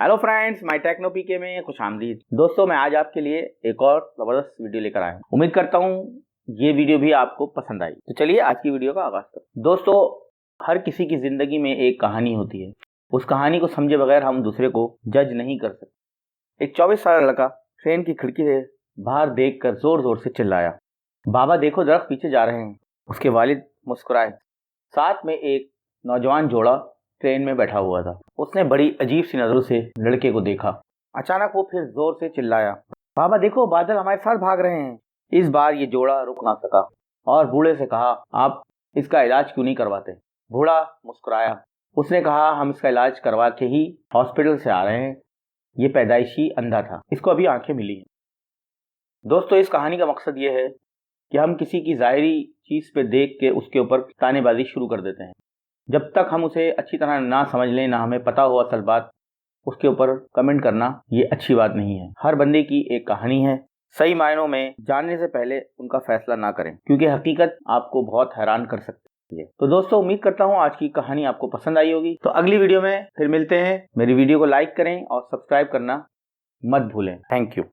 Hello friends, my techno पीके में खुशामदीद। दोस्तों, मैं आज आपके लिए एक और जबरदस्त वीडियो लेकर आया हूँ। उम्मीद करता हूँ ये वीडियो भी आपको पसंद आई। तो चलिए आज की वीडियो का आगाज करते हैं। दोस्तों, हर किसी की जिंदगी में एक कहानी होती है। उस कहानी को समझे बगैर हम दूसरे को जज नहीं कर सकते। एक 24 साल लड़का ट्रेन की खिड़की से बाहर देखकर जोर जोर से चिल्लाया, बाबा देखो, दरख्त पीछे जा रहे हैं। उसके वालिद मुस्कुराए। साथ में एक नौजवान जोड़ा ट्रेन में बैठा हुआ था। उसने बड़ी अजीब सी नजरों से लड़के को देखा। अचानक वो फिर जोर से चिल्लाया, बाबा देखो, बादल हमारे साथ भाग रहे हैं। इस बार ये जोड़ा रुक ना सका और बूढ़े से कहा, आप इसका इलाज क्यों नहीं करवाते? बूढ़ा मुस्कुराया। उसने कहा, हम इसका इलाज करवा के ही हॉस्पिटल से आ रहे हैं। ये पैदाइशी अंधा था, इसको अभी आंखें मिली हैं। दोस्तों, इस कहानी का मकसद ये है कि हम किसी की ज़ाहिरी चीज़ पे देख के उसके ऊपर तानेबाजी शुरू कर देते हैं। जब तक हम उसे अच्छी तरह ना समझ लें, ना हमें पता हो असल बात, उसके ऊपर कमेंट करना ये अच्छी बात नहीं है। हर बंदे की एक कहानी है। सही मायनों में जानने से पहले उनका फैसला ना करें, क्योंकि हकीकत आपको बहुत हैरान कर सकती है। तो दोस्तों, उम्मीद करता हूँ आज की कहानी आपको पसंद आई होगी। तो अगली वीडियो में फिर मिलते हैं। मेरी वीडियो को लाइक करें और सब्सक्राइब करना मत भूलें। Thank you.